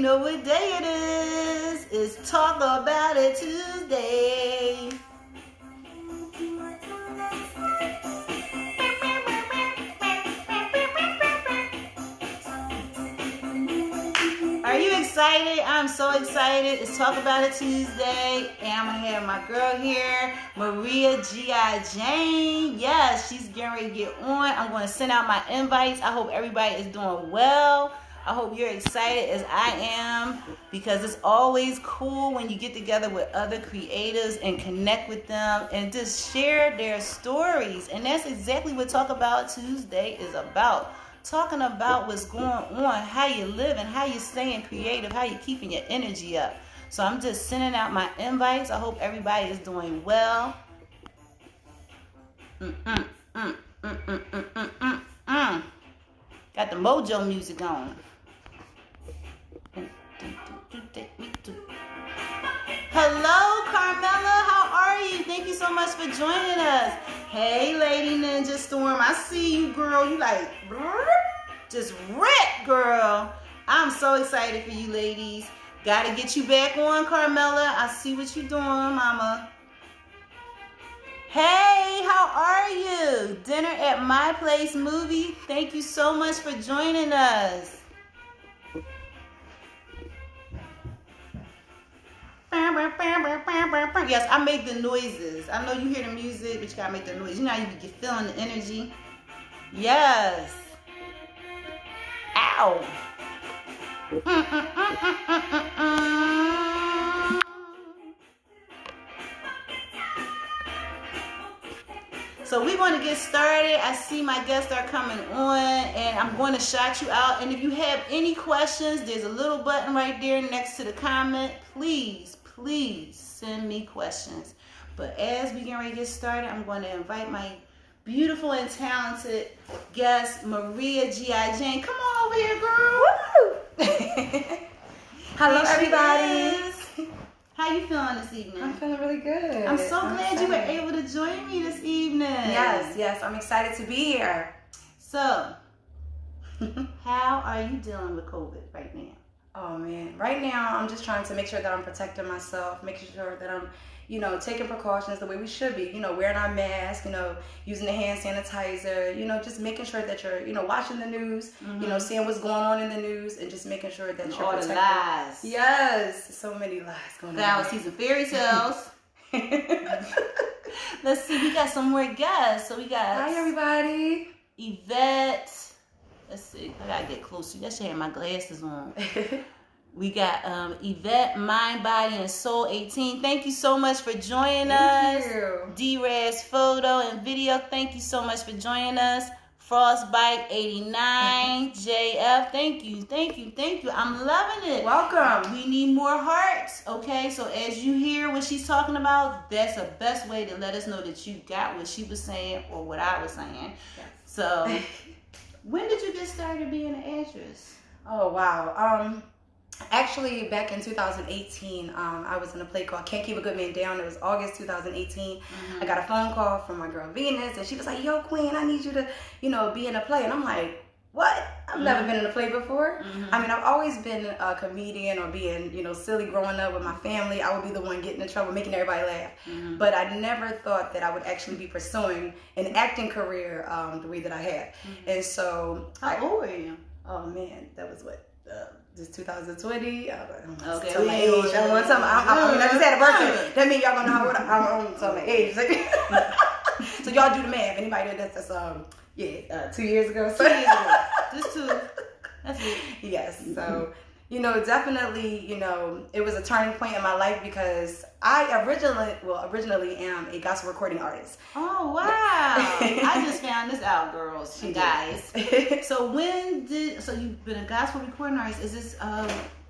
know what day it is. It's Talk About It Tuesday. Are you excited? I'm so excited. It's Talk About It Tuesday, and I'm gonna have my girl here, Maria GiJane. Yes, she's getting ready to get on. I'm gonna send out my invites. I hope everybody is doing well. I hope you're excited as I am, because it's always cool when you get together with other creatives and connect with them and just share their stories. And that's exactly what Talk About Tuesday is about. Talking about what's going on, how you live and how you're staying creative, how you're keeping your energy up. So I'm just sending out my invites. I hope everybody is doing well. Got the mojo music on. Hello, Carmela. How are you? Thank you so much for joining us. Hey, Lady Ninja Storm. I see you, girl. You like, just rip, girl. I'm so excited for you, ladies. Gotta get you back on, Carmela. I see what you're doing, mama. Hey, how are you? Dinner at My Place movie. Thank you so much for joining us. Yes, I make the noises. I know you hear the music, but you gotta make the noise. You know how you get feeling the energy? Yes. Ow. So we're going to get started. I see my guests are coming on, and I'm going to shout you out. And if you have any questions, there's a little button right there next to the comment. Please send me questions. But as we get ready to get started, I'm going to invite my beautiful and talented guest, Maria GiJane. Come on over here, girl. Woo! Hello, everybody. How you feeling this evening? I'm feeling really good. I'm so glad you were able to join me this evening. Yes, I'm excited to be here. So, how are you dealing with COVID right now? Oh man, right now I'm just trying to make sure that I'm protecting myself, making sure that I'm, taking precautions the way we should be, wearing our mask, using the hand sanitizer, just making sure that you're, watching the news, seeing what's going on in the news, and just making sure that you're all protected. The lies. Yes, so many lies going on. Now we'll see some fairy tales. Let's see, we got some more guests. So we got hi everybody. Yvette. Let's see, I gotta get closer. I should have my glasses on. We got Yvette, Mind, Body, and Soul 18. Thank you so much for joining us. Thank you. D-Raz Photo and Video. Thank you so much for joining us. Frostbite 89. JF. Thank you. I'm loving it. Welcome. We need more hearts. Okay, so as you hear what she's talking about, that's the best way to let us know that you got what she was saying or what I was saying. Yes. So, when did you get started being an actress? Oh, wow. Actually, back in 2018, I was in a play called Can't Keep a Good Man Down. It was August 2018. I got a phone call from my girl Venus, and she was like, yo, Queen, I need you to, be in a play. And I'm like, what? I've never been in a play before. I mean, I've always been a comedian or being, silly growing up with my family. I would be the one getting in trouble, making everybody laugh. But I never thought that I would actually be pursuing an acting career the way that I have. And so... How old were you? Oh, man, that was what... This 2020. I don't know. Okay. Tell my age. I don't want to tell my. I just had a birthday. That means y'all gonna know how old I don't tell my age. So y'all do the math. Anybody that's 2 years ago. So 2 years ago. Just 2. That's it. Yes. So definitely, it was a turning point in my life because I originally am a gospel recording artist. Oh, wow. I just found this out, girls and guys. So you've been a gospel recording artist. Is this,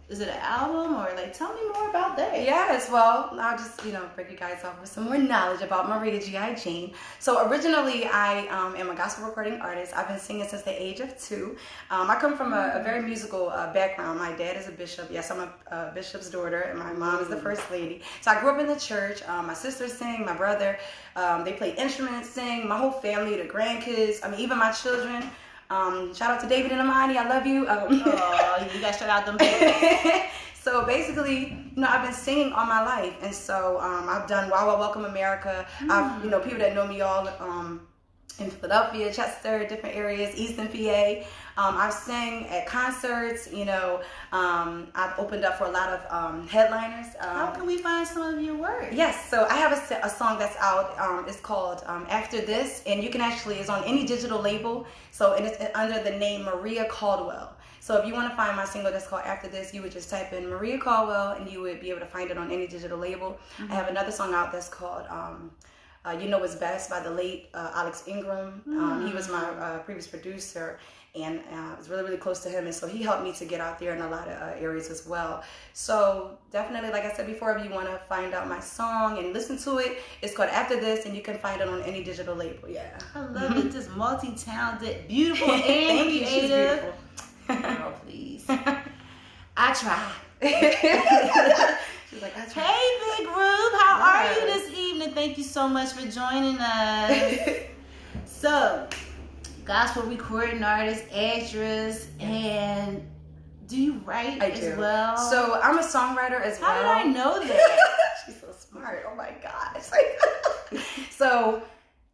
is it an album or tell me more about that? Yes, well, I'll just, break you guys off with some more knowledge about Maria GiJane. So originally I am a gospel recording artist. I've been singing since the age of 2. I come from a very musical background. My dad is a bishop. Yes, I'm a bishop's daughter, and my mom is the first lady. So I grew up in the church. My sisters sing, my brother, they play instruments, sing, my whole family, the grandkids, even my children. Shout out to David and Amani. I love you. Oh, you got to shout out them people. So basically, I've been singing all my life, and so I've done Wow Wow Welcome America. I've, people that know me all in Philadelphia, Chester, different areas, Eastern PA. I've sang at concerts. I've opened up for a lot of headliners. How can we find some of your work? Yes, so I have a song that's out. It's called After This, and you can actually, it's on any digital label. So and it's under the name Maria Caldwell. So if you want to find my single that's called After This, you would just type in Maria Caldwell, and you would be able to find it on any digital label. I have another song out that's called You Know It's Best by the late Alex Ingram. He was my previous producer, and I was really, really close to him, and so he helped me to get out there in a lot of areas as well. So definitely, like I said before, if you want to find out my song and listen to it, it's called After This, and you can find it on any digital label. Yeah, I love it. Just multi-talented, beautiful, and Thank you. She's creative. beautiful. Girl, please. I try. She's like, I try. Hey, Big Rube, how are you this evening? Thank you so much for joining us. So, gospel recording artist, actress, and do you write as well? So I'm a songwriter as well. How did I know that? She's so smart. Oh my gosh. So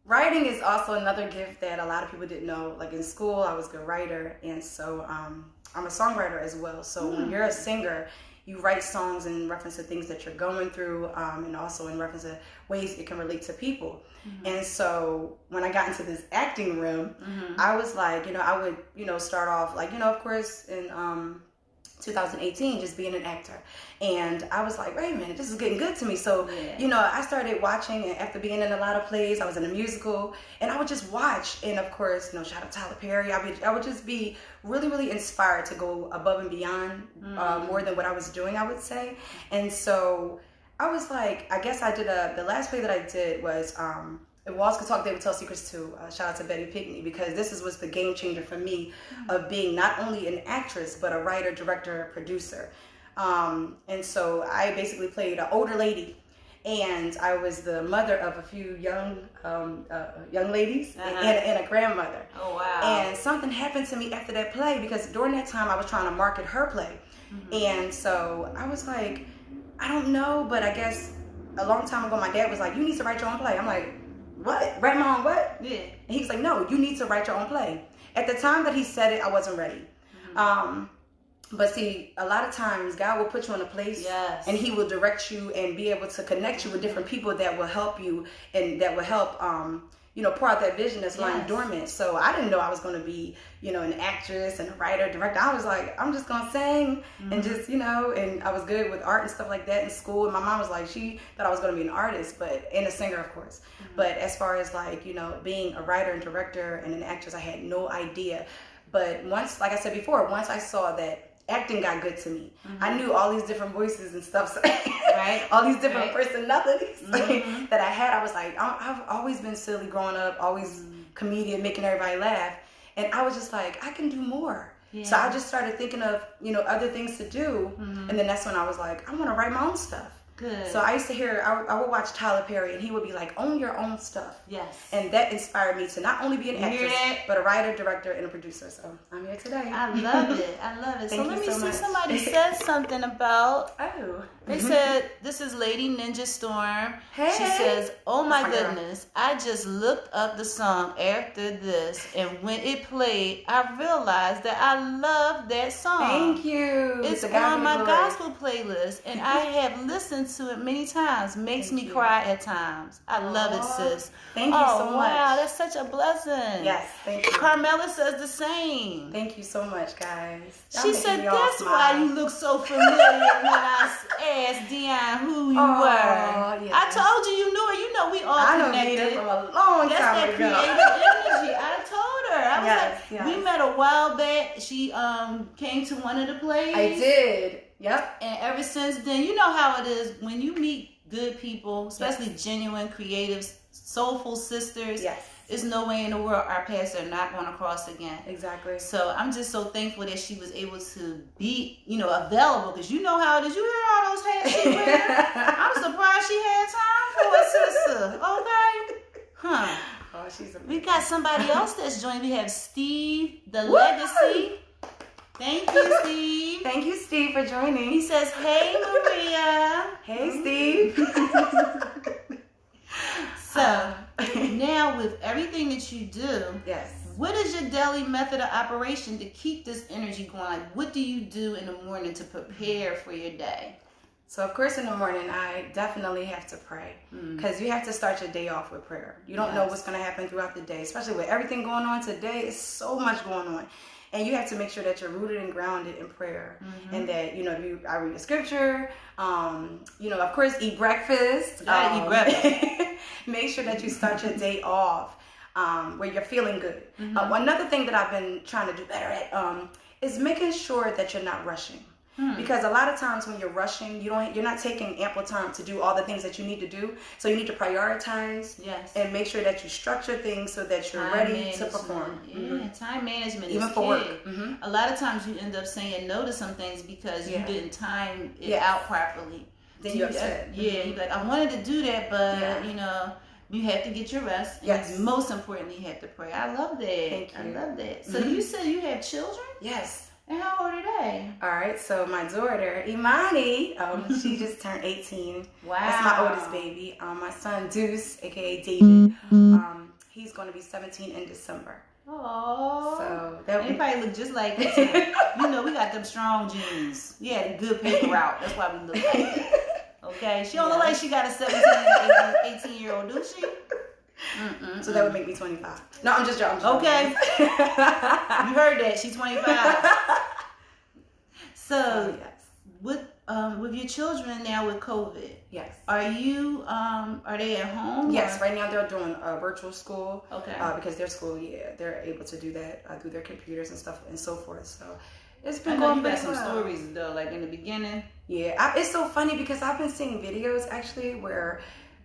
writing is also another gift that a lot of people didn't know. Like in school, I was a good writer, and so I'm a songwriter as well. So when you're a singer, you write songs in reference to things that you're going through, and also in reference to ways it can relate to people. And so when I got into this acting room, I was like, I would, start off like, of course, in 2018, just being an actor. And I was like, wait a minute, this is getting good to me. So, I started watching, and after being in a lot of plays, I was in a musical, and I would just watch. And of course, shout out to Tyler Perry. I would just be really, really inspired to go above and beyond more than what I was doing, I would say. And so I was like, I guess I did the last play that I did was, If Walls Could Talk, They Would Tell Secrets Too. Shout out to Betty Pinkney, because this was the game changer for me of being not only an actress, but a writer, director, producer. And so I basically played an older lady, and I was the mother of a few young ladies and a grandmother. Oh, wow. And something happened to me after that play, because during that time I was trying to market her play. And so I was like, I don't know, but I guess a long time ago my dad was like, you need to write your own play. I'm like, what? Write my own what? Yeah. And he was like, no, you need to write your own play. At the time that he said it, I wasn't ready. But see, a lot of times God will put you in a place, and he will direct you and be able to connect you with different people that will help you, and that will help, pour out that vision that's lying dormant. So I didn't know I was going to be, an actress and a writer, director. I was like, I'm just going to sing and just, and I was good with art and stuff like that in school. And my mom was like, she thought I was going to be an artist, and a singer, of course. But as far as like, being a writer and director and an actress, I had no idea. But once, like I said before, once I saw that acting got good to me, I knew all these different voices and stuff, all these different personalities that I had. I was like, I've always been silly growing up, always comedian, making everybody laugh. And I was just like, I can do more. So I just started thinking of, other things to do. And then that's when I was like, I want to write my own stuff. Good. So I used to hear, I would watch Tyler Perry, and he would be like, own your own stuff. Yes. And that inspired me to not only be an actress, but a writer, director, and a producer. So I'm here today. I love it. I love it. Thank so let you me so see, much. somebody said something about, they Mm-hmm. said, this is Lady Ninja Storm. Hey. She says, oh my That's my girl. goodness, I just looked up the song After This, and when it played, I realized that I love that song. Thank you. It's To God on be my the glory. gospel playlist, and I have listened to it many times. Makes me cry at times. I love it, sis. Thank you so much. Wow, that's such a blessing. Yes, thank you. Carmela says the same. Thank you so much, guys. Y'all She making said me all that's smile. why you look so familiar when I asked Dion who you were. Yes. I told you you knew her. You know we all I know connected. Nita from a long That's time that ago. creative energy. I told her. I was Yes, like, yes. we met a while back. She came to one of the plays. I did. Yep. And ever since then, you know how it is when you meet good people, especially genuine, creative, soulful sisters. Yes. There's no way in the world our paths are not going to cross again. Exactly. So I'm just so thankful that she was able to be, available, because you know how it is. You hear all those hats she wears. I'm surprised she had time for it, sister. Okay? Huh. Oh, she's amazing. We got somebody else that's joined. We have Steve, the Legacy. Thank you, Steve. Thank you, Steve, for joining. He says, hey, Maria. Hey, Steve. So, now with everything that you do, yes. What is your daily method of operation to keep this energy going? Like, what do you do in the morning to prepare for your day? So, of course, in the morning, I definitely have to pray because you have to start your day off with prayer. You don't know what's going to happen throughout the day, especially with everything going on today. It's so much going on. And you have to make sure that you're rooted and grounded in prayer and that, I read the scripture, of course, eat breakfast. You gotta eat breakfast. Make sure that you start your day off where you're feeling good. Another thing that I've been trying to do better at is making sure that you're not rushing. Because a lot of times when you're rushing, you're not taking ample time to do all the things that you need to do. So you need to prioritize and make sure that you structure things so that you're ready to perform. Yeah, time management even is for key. work. A lot of times you end up saying no to some things because you didn't time it out properly. Then you're upset. Yeah, you're like, I wanted to do that, but you have to get your rest. And most importantly, you have to pray. I love that. Thank you. I love that. So you said you have children? Yes. And how old are they? All right, so my daughter, Imani, she just turned 18. Wow. That's my oldest baby. My son, Deuce, a.k.a. David, he's going to be 17 in December. Oh, so they probably look just like us. We got them strong genes. We had a good paper route. That's why we look like that. Okay, she don't look like she got a 17 and 18-year-old, do she? So that would make me 25. No, I'm just joking. Okay. You heard that. She's 25. So, with your children now with COVID, are they at home? Yes, right now they're doing virtual school. Okay. Because their school, they're able to do that through their computers and stuff and so forth. So it's been going pretty some stories though, like in the beginning. Yeah, it's so funny because I've been seeing videos actually where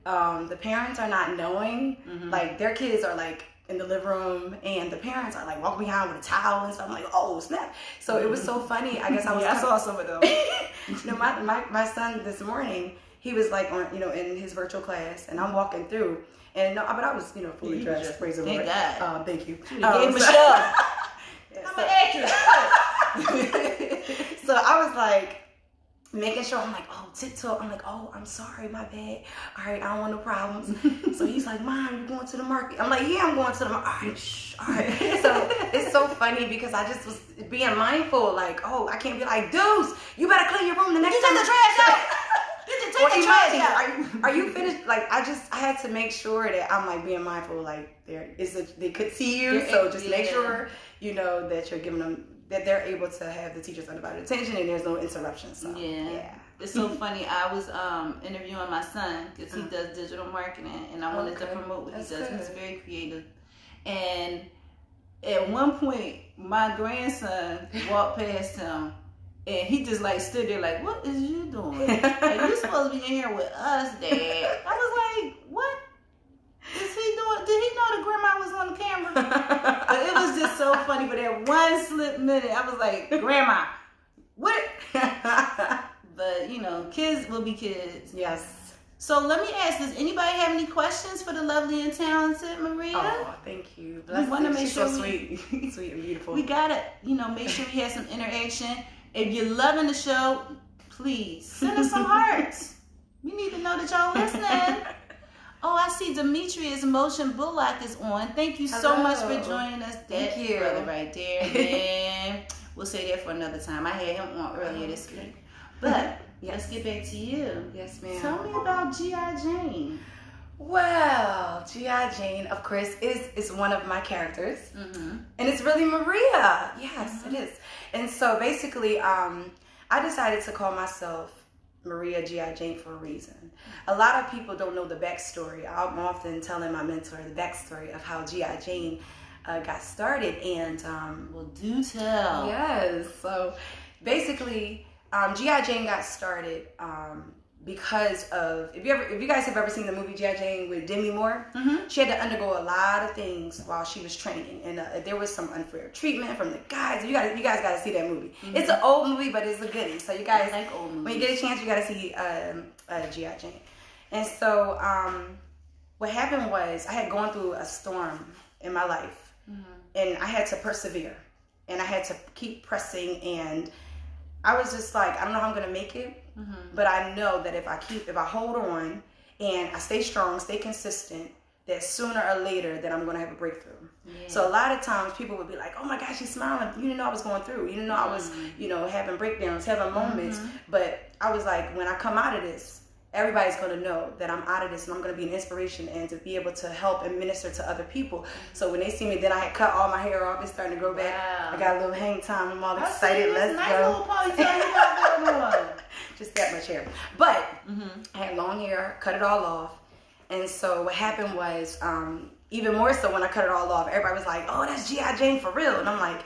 the parents are not knowing, like their kids are like in the living room and the parents are like walking behind with a towel and stuff. I'm like, oh snap. So it was so funny. I guess I saw some of them. My son this morning, he was like on, in his virtual class and I'm walking through and but I was, fully dressed. Praise the Lord. Thank God. Thank you. Gave him a shove. I'm an actress. So I was like, making sure, I'm like, oh, tiptoe. I'm like, oh, I'm sorry, my bad. All right, I don't want no problems. So he's like, Mom, you going to the market? I'm like, yeah, I'm going to the market. All right, shh, all right. So it's so funny because I just was being mindful, like, oh, I can't be like, Deuce, you better clean your room the next time. Take the trash out. Take the trash out. Are you finished? Like, I had to make sure that I'm like being mindful, like they could see you. So just make sure, that you're giving them, that they're able to have the teacher's undivided attention and there's no interruptions. So, yeah. It's so funny. I was interviewing my son because he does digital marketing and I wanted to promote what he does. Good. He's very creative. And at one point, my grandson walked past him and he just like stood there like, what is you doing? Like, you're supposed to be in here with us, Dad. I was like, what is he doing? Did he know that grandma was on the camera? But it was just so funny. But at one slip minute, I was like, Grandma, what? But, kids will be kids. Yes. So let me ask, does anybody have any questions for the lovely and talented Maria? Oh, thank you. We want to make sure so sweet and beautiful. We got to, make sure we have some interaction. If you're loving the show, please send us some hearts. We need to know that y'all listening. Oh, I see Demetrius Motion Bullock is on. Thank you so much for joining us. Thank you. Brother right there, man. We'll say that for another time. I had him on earlier this week. But let's get back to you. Yes, ma'am. Tell me about GiJane. Well, GiJane, of course, is one of my characters. And it's really Maria. Yes, it is. And so basically, I decided to call myself Maria GiJane for a reason. A lot of people don't know the backstory. I'm often telling my mentor the backstory of how GiJane got started, and well, do tell. Yes. So basically, GiJane got started because of, if you guys have ever seen the movie GiJane with Demi Moore, she had to undergo a lot of things while she was training, and there was some unfair treatment from the guys. You guys got to see that movie. It's an old movie, but it's a goodie. So you guys, I like old movies. When you get a chance, you got to see GiJane. And so what happened was I had gone through a storm in my life, and I had to persevere, and I had to keep pressing, and I was just like, I don't know how I'm gonna make it, but I know that if I hold on and I stay strong, stay consistent, that sooner or later that I'm gonna have a breakthrough. Yeah. So a lot of times people would be like, oh my gosh, she's smiling. You didn't know I was going through. You didn't know I was, having breakdowns, having moments. But I was like, when I come out of this, everybody's going to know that I'm out of this, and I'm going to be an inspiration and to be able to help and minister to other people. So when they see me, then I had cut all my hair off. It's starting to grow back. Wow. I got a little hang time. I'm all excited. Let's nice go. Little ponytail you got going on. Just that much hair. But I had long hair, cut it all off. And so what happened was, even more so when I cut it all off, everybody was like, oh, that's GiJane for real. And I'm like,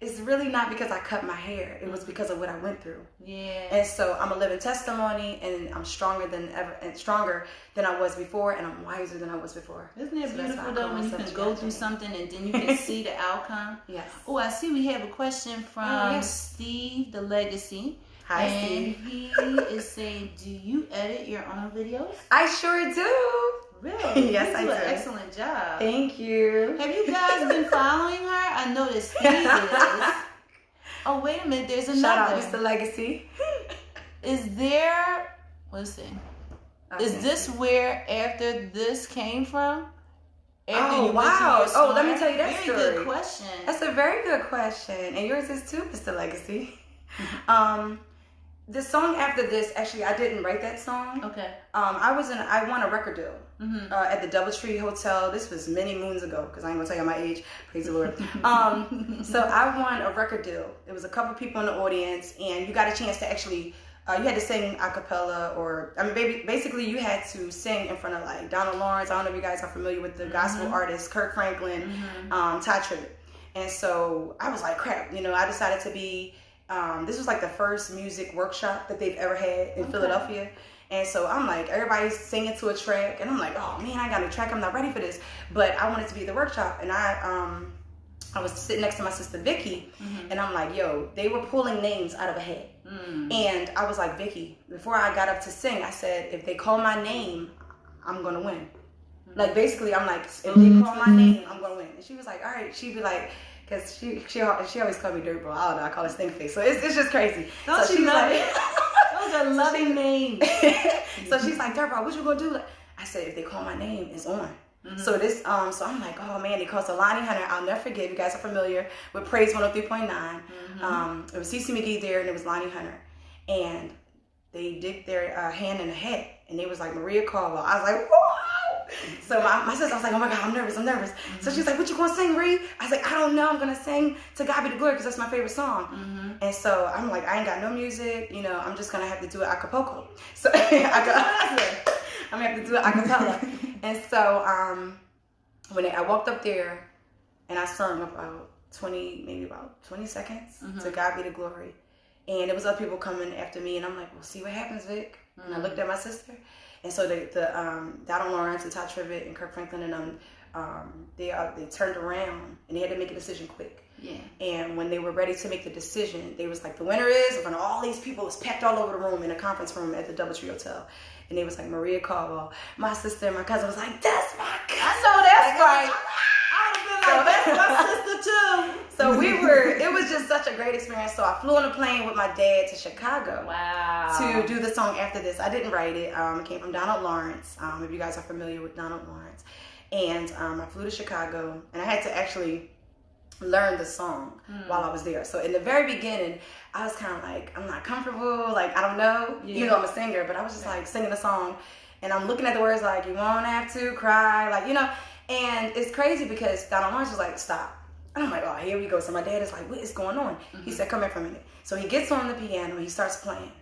it's really not because I cut my hair. It was because of what I went through. Yeah. And so I'm a living testimony, and I'm stronger than ever, and stronger than I was before, and I'm wiser than I was before. Isn't it beautiful though when you can go through something and then you can see the outcome? Yes. Oh, I see we have a question from Steve, the Legacy. Hi, and Steve. He is saying, do you edit your own videos? I sure do. Really? Yes, I do. You do an excellent job. Thank you. Have you guys been following her? I know that Steve is. Oh, wait a minute. There's another. Shout out, Mr. Legacy. Is there... Let's see. Okay. Is this where after this came from? After Oh, you wow. went to your Oh, let me tell you that very story. Very good question. That's a very good question. And yours is too, Mr. Legacy. The song after this, actually, I didn't write that song. Okay. I won a record deal at the DoubleTree Hotel. This was many moons ago, because I ain't gonna tell you my age. Praise the Lord. So I won a record deal. There was a couple people in the audience, and you got a chance to actually, you had to sing a cappella, or basically you had to sing in front of like Donald Lawrence. I don't know if you guys are familiar with the gospel artists, Kirk Franklin, Ty Tribbett. And so I was like, crap. I decided to be. This was like the first music workshop that they've ever had in Philadelphia. And so I'm like, everybody's singing to a track, and I'm like, oh man, I got a track, I'm not ready for this. But I wanted to be the workshop, and I was sitting next to my sister Vicky, and I'm like, yo, they were pulling names out of a hat. And I was like, Vicky, before I got up to sing, I said, if they call my name, I'm gonna win. Like basically, I'm like, if they call my name, I'm gonna win. And she was like, all right. She'd be like, because she always called me Dirtball. I don't know, I call her Stink Face. So it's just crazy. Don't so you love it? Those are loving names. So she's like, Dirtball, what you gonna do? I said, if they call my name, it's on. So this, so I'm like, oh man, they called Lonnie Hunter. I'll never forget. You guys are familiar with Praise 103.9. It was CeCe McGee there, and it was Lonnie Hunter, and they dipped their hand in a hat, and they was like Maria Caldwell. I was like, whoa. So my sister, I was like, oh my God, I'm nervous. So she's like, what you gonna sing, Ree? I was like, I don't know. I'm gonna sing To God Be the Glory, because that's my favorite song. And so I'm like, I ain't got no music. I'm just gonna have to do it a cappella. So I'm gonna have to do it a cappella. And so when I walked up there, and I sung about 20 seconds, To God Be the Glory. And there was other people coming after me, and I'm like, well, see what happens, Vic. And I looked at my sister. And so the Donald Lawrence and Ty Tribbett and Kirk Franklin and they turned around, and they had to make a decision quick. Yeah. And when they were ready to make the decision, they was like, the winner is, in front of all these people, it was packed all over the room in a conference room at the DoubleTree Hotel. And they was like, Maria Caldwell. My sister and my cousin was like, that's my cousin. I know that's right. I would have been like, that's my sister too. So it was just such a great experience. So I flew on a plane with my dad to Chicago. Wow. To do the song after this. I didn't write it. It came from Donald Lawrence, if you guys are familiar with Donald Lawrence. And I flew to Chicago, and I had to actually learn the song while I was there. So in the very beginning, I was kind of like, I'm not comfortable. Like, I don't know. Yeah. I'm a singer, but I was just like singing the song, and I'm looking at the words like, you won't have to cry. Like, and it's crazy because Donald Lawrence was like, stop. And I'm like, oh, here we go. So my dad is like, what is going on? He said, come here for a minute. So he gets on the piano, he starts playing.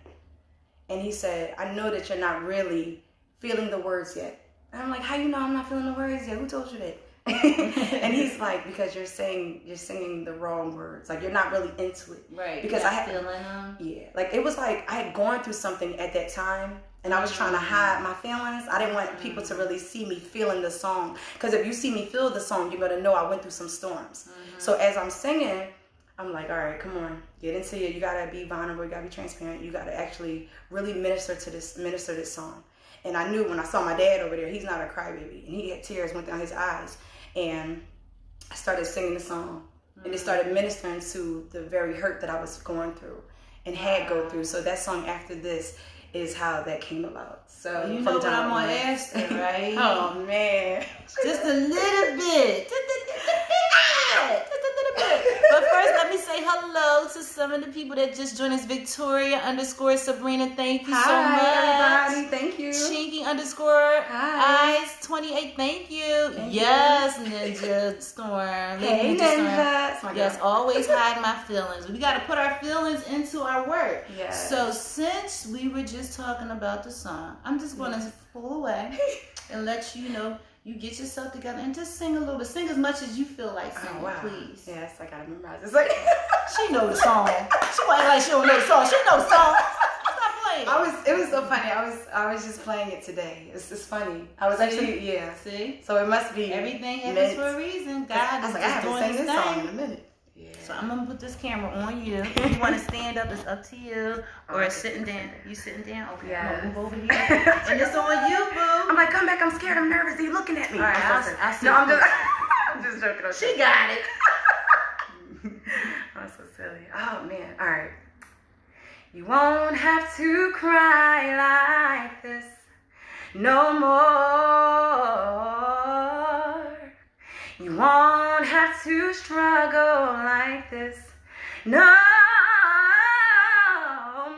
And he said, I know that you're not really feeling the words yet. And I'm like, how you know I'm not feeling the words yet? Who told you that? And he's like, because you're singing the wrong words. Like, you're not really into it. Right. Because I had feeling them. Yeah. Like, it was like I had gone through something at that time, and I was trying to hide my feelings. I didn't want people to really see me feeling the song. Because if you see me feel the song, you're going to know I went through some storms. So as I'm singing, I'm like, all right, come on, get into it. You got to be vulnerable. You got to be transparent. You got to actually really minister this song. And I knew when I saw my dad over there, he's not a crybaby. And he had tears went down his eyes. And I started singing the song. And it started ministering to the very hurt that I was going through and had go through. So that song After This is how that came about. So you know what I'm going to ask you, right? Oh, man. Just a little bit. But first, let me say hello to some of the people that just joined us. Victoria_Sabrina, thank you so much. Hi, everybody. Thank you. Chinky_Eyes28, thank you. Yes, Ninja Storm. Hey, Ninja. Storm. Yes, always hide my feelings. We got to put our feelings into our work. Yes. So since we were just talking about the song, I'm just going to pull away and let you know. You get yourself together and just sing a little bit. Sing as much as you feel like singing, please. Yes, I gotta memorize this. She know the song. She won't act like she don't know the song. She knows the song. Stop playing. It was so funny. I was just playing it today. It's just funny. I was actually See? So it must be everything happens for a reason. God is just doing his thing. Song in a minute. Yeah. So I'm gonna put this camera on you. If you want to stand up, it's up to you. Or sitting down. You sitting down? Okay. Yeah. Move over here. And it's on you, boo. I'm like, come back. I'm scared. I'm nervous. Are you looking at me? All right. I see. No, I'm just joking. She got it. I'm so silly. Oh man. All right. You won't have to cry like this no more. You won't have to struggle like this no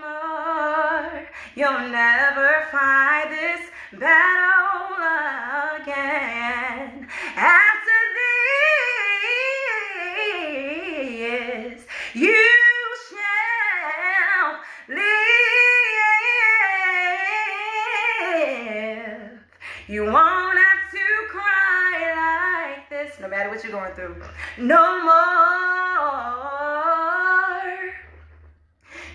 more. You'll never fight this battle again. After this, you shall live. You won't have to cry like this, no matter what you're going through, no more.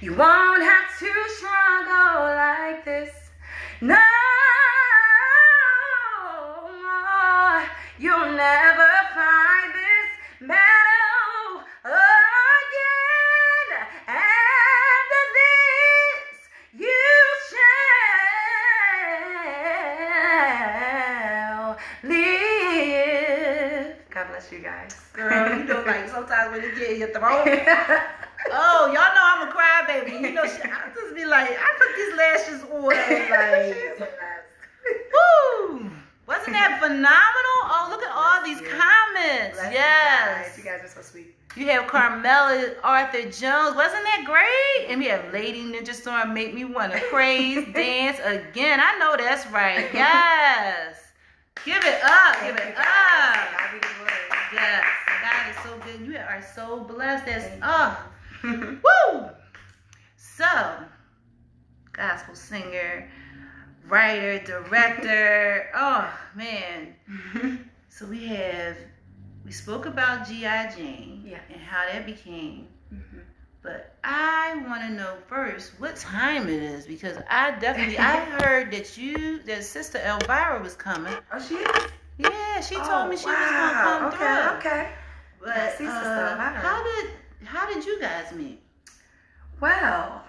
You won't have to struggle like this, no more. You'll never fight this battle again. After this, you shall live. God bless you guys. Girl, you know, like sometimes when you get in your throat. Oh, y'all know I'm a crybaby. You know, I just be like, I put these lashes on. Like, woo! Wasn't that phenomenal? Oh, look at all these comments. Yes. You guys are so sweet. You have Carmela Arthur Jones. Wasn't that great? And we have Lady Ninja Storm, make me want to praise, dance again. I know that's right. Yes. Give it up. Give it up. Yes. God is so good. You are so blessed. That's woo! So, gospel singer, writer, director. Oh man. So we spoke about GiJane and how that became. But I want to know first what time it is, because I heard that Sister Elvira was coming. Oh, she is? Yeah, she told me she was gonna come through. Okay. But how did you guys meet? Well,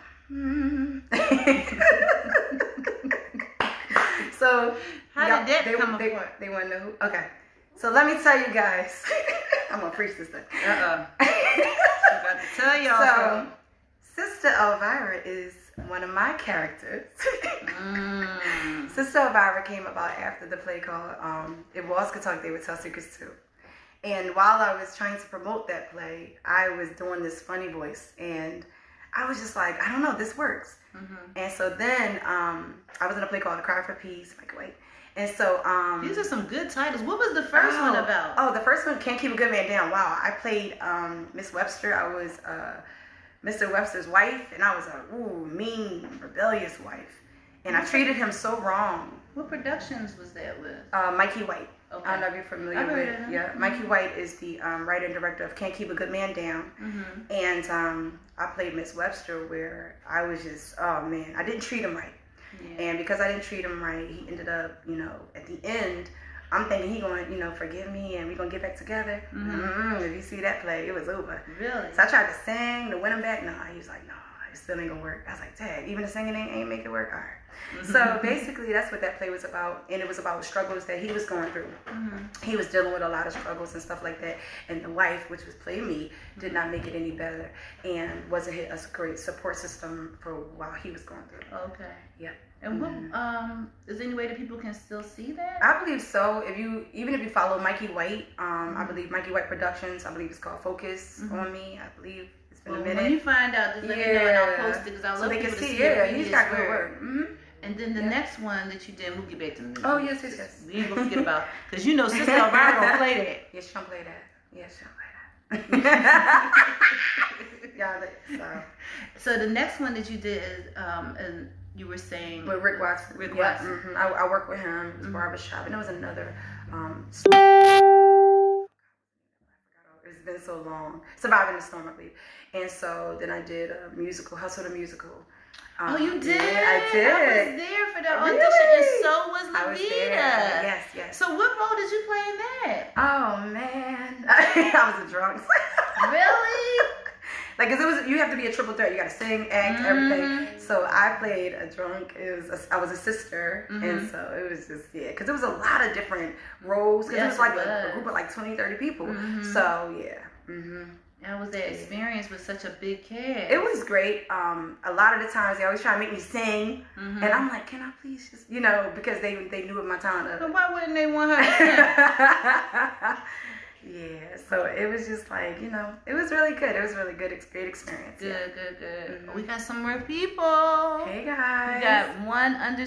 so how did that come apart? They want to know who? Okay. So let me tell you guys. I'm gonna preach this thing. I'm about to tell y'all. So, Sister Elvira is one of my characters. Sister Elvira came about after the play called It Was Good Talk, They Would Tell Secrets Too. And while I was trying to promote that play, I was doing this funny voice, and I was just like, I don't know, this works. And so then I was in a play called A Cry for Peace. Like, wait. And so these are some good titles. What was the first one about? Oh, the first one, Can't Keep a Good Man Down. Wow, I played Miss Webster. I was Mr. Webster's wife, and I was a mean, rebellious wife. And I treated him so wrong. What productions was that with? Mikey White. Okay. I don't know if you're familiar with him. Yeah, Mikey White is the writer and director of Can't Keep a Good Man Down. And I played Miss Webster, where I was just, oh man, I didn't treat him right. Yeah. And because I didn't treat him right, he ended up, at the end, I'm thinking he going to, forgive me and we're going to get back together. If you see that play, it was over. Really? So I tried to sing to win him back. No, he was like, no, it still ain't gonna work. I was like, dang, even the singing ain't make it work. All right. So basically, that's what that play was about, and it was about struggles that he was going through. He was dealing with a lot of struggles and stuff like that, and the wife, which was play me, did not make it any better, and wasn't a great support system for while he was going through. Okay. Yep. And what is there any way that people can still see that? I believe so. Even if you follow Mikey White, I believe Mikey White Productions. I believe it's called Focus on Me. I believe it's been a minute. When you find out, just let me know and I'll post it because I love people to see it. He's got good work. And then the next one that you did, we'll get back to the music. Oh, yes. We ain't gonna forget about, because you know Sister Elvira gonna play that. Yes, she'll play that. Yes, she'll play that. Yeah, so the next one that you did is, and you were saying with Rick Watson. Watson. I work with him. It was barbershop, and there was another. It's been so long. Surviving the Storm, I believe. And so then I did a musical, Hustle the Musical. Oh, you did? Yeah, I did. I was there for the audition, and so was Elvira. I was there. Yes. So what role did you play in that? Oh, man. I was a drunk. Really? Like, cause you have to be a triple threat. You got to sing, act, everything. So I played a drunk. I was a sister, and so it was just because it was a lot of different roles. Because it was like a group of like 20, 30 people. So That was that experience with such a big cast. It was great. A lot of the times they always try to make me sing, and I'm like, can I please just, because they knew my talent. But why wouldn't they want her to sing? Yeah, so it was just like, it was really good. It was really good, great experience. Good. We got some more people. Hey, guys. We got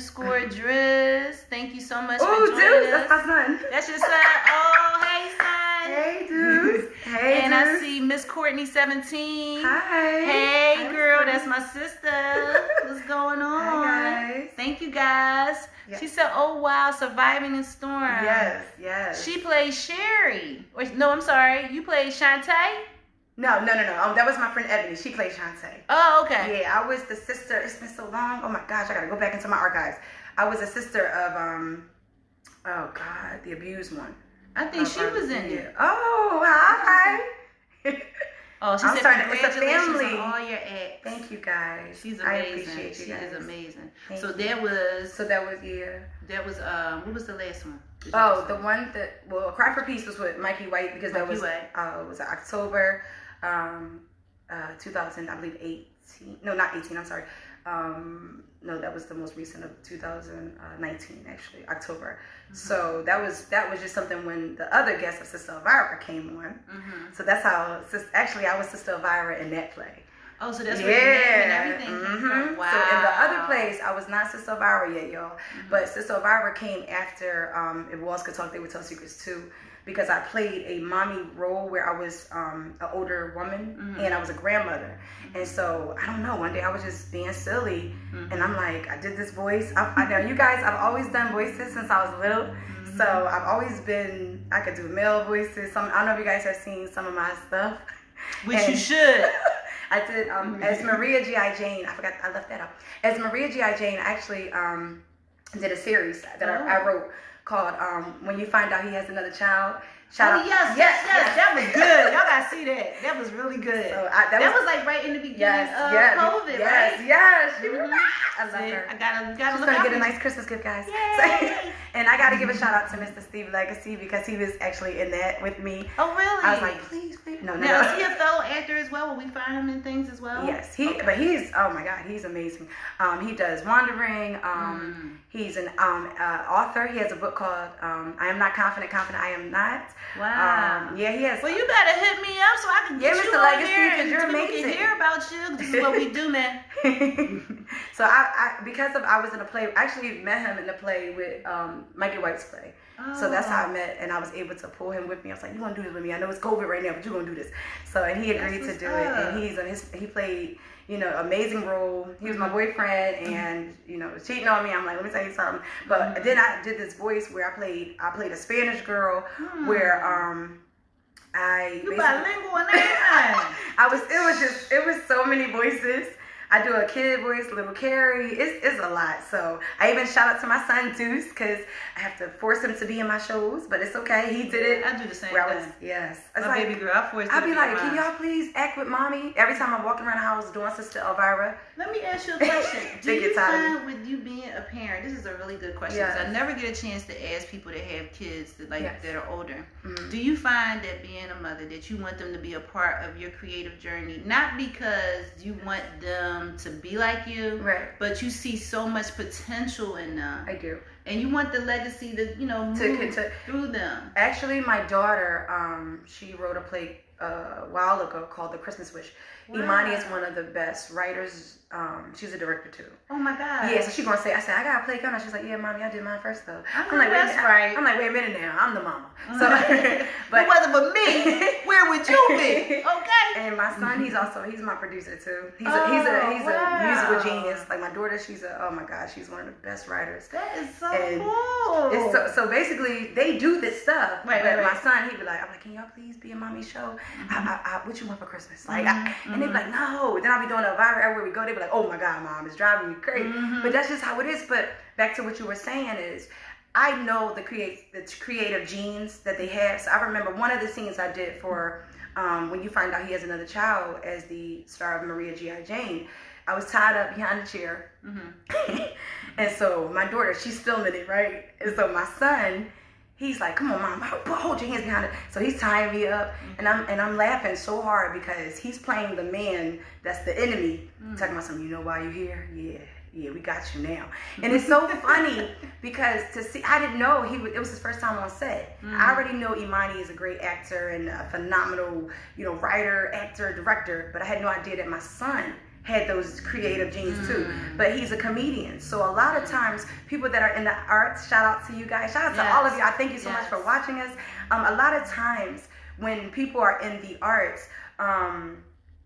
_Driz. Thank you so much for joining us. That's my son. That's your son. Oh, hey, son. Hey, dude. Hey, and I see Miss Courtney 17. Hi. Hey, girl. That's my sister. What's going on? Hi, guys. Thank you, guys. Yes. She said, oh, wow, Surviving the Storm. Yes. She played Sherry. No, I'm sorry. You played Shantae? No. That was my friend Ebony. She played Shantae. Oh, okay. Yeah, I was the sister. It's been so long. Oh, my gosh. I got to go back into my archives. I was a sister of, the abused one. I think she was in it. Oh, hi. Oh, she said congratulations on all your acts. Thank you, guys. She's amazing. I appreciate you guys. She is amazing. Thank you. That was what was the last one? The one that, A Cry for Peace was with Mikey White, because that was October 2000, I believe 18. No, not 18, I'm sorry. No, that was the most recent of 2019, actually, October. So that was just something when the other guest of Sister Elvira came on. So that's how, I was Sister Elvira in that play. Oh, so that's where the name and everything came from. Wow. So in the other place, I was not Sister Elvira yet, y'all. But Sister Elvira came after If Walls Could Talk, They Would Tell Secrets Too. Because I played a mommy role where I was an older woman and I was a grandmother. And so, I don't know, one day I was just being silly and I'm like, I did this voice. I know you guys, I've always done voices since I was little. So I've always been, I could do male voices. I don't know if you guys have seen some of my stuff. Which you should. I did, as Maria GiJane, I left that up. As Maria GiJane, I actually did a series that I wrote called When You Find Out He Has Another Child. Shout out. Yes. That was good. Y'all gotta see that. That was really good. So that was like right in the beginning of COVID, right? Yes. I love her. I gotta She's look gonna out get a nice Christmas gift, guys. And I gotta give a shout out to Mr. Steve Legacy, because he was actually in that with me. Oh, really? I was like, please. No. Now, is he a fellow actor as well? Will we find him in things as well? Yes, but he's, oh my God, he's amazing. He does Wandering. He's an author. He has a book called I Am Not Confident, I Am Not. Wow. He has. Well, you better hit me up so I can get you Mr. on Legacy, here because you're amazing. We can hear about you. This is what we do, man. So I was in a play. I actually met him in the play with Mikey White's play. So that's how I met, and I was able to pull him with me. I was like, "You want to do this with me? I know it's COVID right now, but you're gonna do this." So, and he agreed to do it, and he played, amazing role. He was my boyfriend, and cheating on me. I'm like, let me tell you something. But then I did this voice where I played a Spanish girl, where you bilingual and everything. it was so many voices. I do a kid voice, little Carrie. It's a lot. So I even shout out to my son Deuce because I have to force him to be in my shows, but it's okay. He did it. I do the same thing. Yes. My like, baby girl, I'll be like, can y'all please act with mommy? Every time I'm walking around the house doing Sister Elvira. Let me ask you a question. Do you find with you being a parent, this is a really good question. Yes. I never get a chance to ask people that have kids that that are older. Mm-hmm. Do you find that being a mother, that you want them to be a part of your creative journey, not because you want them to be like you, right, but you see so much potential in them? I do. And you want the legacy to, move through them. Actually, my daughter, she wrote a play a while ago called The Christmas Wish. Wow. Imani is one of the best writers. She's a director too. Oh my God. Yeah, so she's gonna say, I said, I got a play coming. She's like, yeah, mommy, I did mine first though. I'm like, that's right. I'm like, wait a minute now, I'm the mama. So, but it wasn't for me. Where would you be? Okay. And my son, he's my producer too. He's a musical genius. Like my daughter, oh my God, she's one of the best writers. That is so cool. It's so basically they do this stuff. Right. My son, he'd be like, I'm like, can y'all please be in mommy's show? Mm-hmm. What you want for Christmas? Like, and they'd be like, no. Then I'll be doing Elvira everywhere we go. They'd be like, oh my God, mom, it's driving me crazy. Mm-hmm. But that's just how it is. But back to what you were saying is, I know the creative genes that they have. So I remember one of the scenes I did for when you find out he has another child as the star of Maria GiJane. I was tied up behind the chair. Mm-hmm. And so my daughter, she's filming it, right? And so my son, he's like, come on, mom, hold your hands behind it. So he's tying me up, and I'm laughing so hard because he's playing the man that's the enemy, talking about something, you know why you're here? Yeah, we got you now. And it's so funny because I didn't know it was his first time on set. I already know Imani is a great actor and a phenomenal, writer, actor, director, but I had no idea that my son had those creative genes too. But he's a comedian. So a lot of times people that are in the arts, shout out to you guys, shout out to all of you. I thank you so much for watching us. A lot of times when people are in the arts,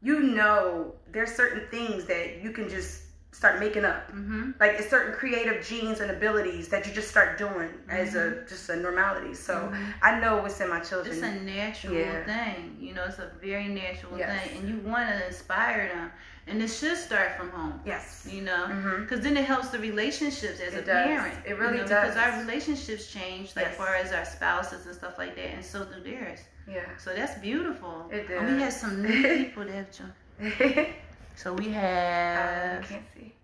there's certain things that you can just start making up. Mm-hmm. Like it's certain creative genes and abilities that you just start doing as just a normality. So I know what's in my children. It's a natural thing. It's a very natural thing. And you want to inspire them. And it should start from home. Yes. Because then it helps the relationships as a parent. It really does. Because our relationships change, as far as our spouses and stuff like that, and so do theirs. Yeah. So that's beautiful. It does. And we have some new people that have joined. So we have... I can't see.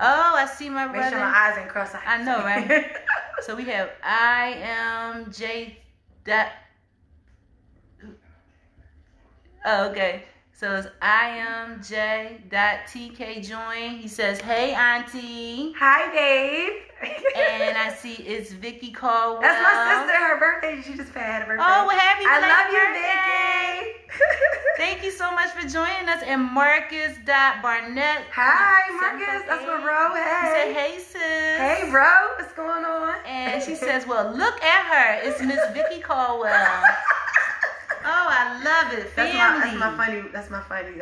Oh, I see my brother. Make sure my eyes ain't crossed. I know, right? So we have I am J. Oh, okay. So it's IMJ.TK join. He says, hey, auntie. Hi, babe. And I see it's Vicky Caldwell. That's my sister. Her birthday. She just had her birthday. Oh, well, happy I love birthday. you, Vicky. Thank you so much for joining us. And Marcus.Barnett. Hi, Marcus. That's my bro. Hey. He said, hey, sis. Hey, bro. What's going on? And she says, well, look at her. It's Miss Vicky Caldwell. Oh, I love it. Family. That's my funny.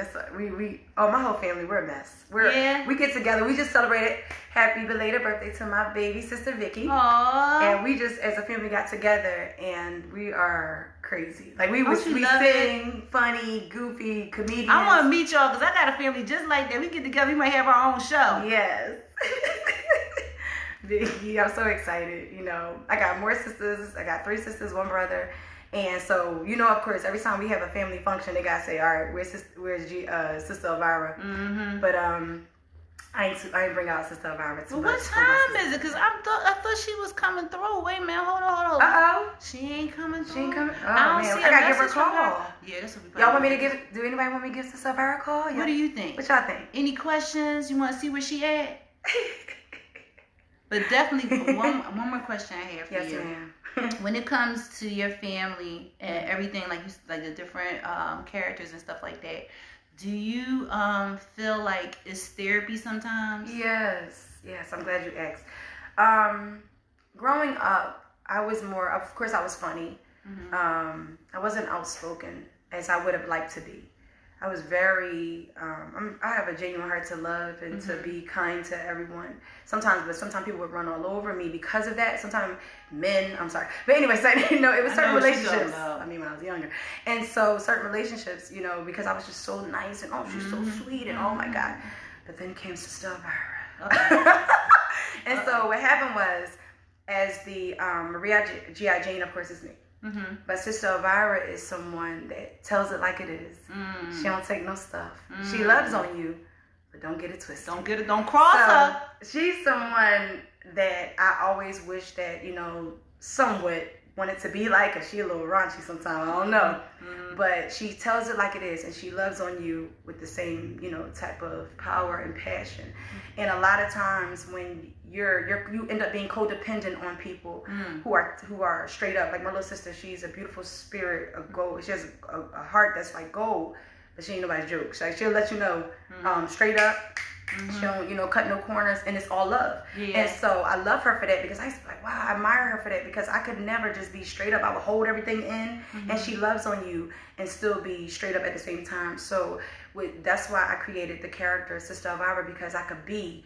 My whole family, we're a mess. We get together. We just celebrated happy belated birthday to my baby sister Vicky. Aww. And we just as a family got together and we are crazy. Like we sing, funny, goofy, comedians. I want to meet y'all because I got a family just like that. We get together, we might have our own show. Yes. Vicky, I'm so excited. I got more sisters. I got 3 sisters, 1 brother. And so, of course, every time we have a family function, they gotta say, all right, where's Sister Elvira? Mm-hmm. But I ain't bring out Sister Elvira too much. What time is it? Because I thought she was coming through. Wait a minute, hold on. Uh-oh. She ain't coming through. She ain't coming. Oh, I don't see I gotta give her a call. Yeah, that's what we. Y'all want me to do anybody want me to give Sister Elvira a call? What do you think? What y'all think? Any questions? You want to see where she at? But definitely, one more question I have for you. Yes, ma'am. When it comes to your family and everything, like the different characters and stuff like that, do you feel like it's therapy sometimes? Yes. I'm glad you asked. Growing up, I was more. Of course, I was funny. Mm-hmm. I wasn't outspoken as I would have liked to be. I was very, I have a genuine heart to love and to be kind to everyone. Sometimes people would run all over me because of that. Sometimes I'm sorry. But anyway, so, it was certain relationships. When I was younger. And so certain relationships, because I was just so nice and, she's so sweet and oh my God. But then came Sista Elvira. Okay. And so what happened was, as the Maria GiJane, of course, is me. Mm-hmm. But Sista Elvira is someone that tells it like it is. She don't take no stuff. She loves on you, but don't get it twisted. Don't cross her. She's someone that I always wish that, somewhat wanted to be like, cause she a little raunchy sometimes, I don't know. But she tells it like it is, and she loves on you with the same, type of power and passion. And a lot of times when you end up being codependent on people who are straight up, like my little sister, she's a beautiful spirit of gold. She has a heart that's like gold, but she ain't nobody's joke. She'll let you know straight up. She don't, cut no corners, and it's all love. Yeah. And so I love her for that, because I used to be like, wow, I admire her for that, because I could never just be straight up. I would hold everything in, and she loves on you and still be straight up at the same time. So that's why I created the character Sista Elvira, because I could be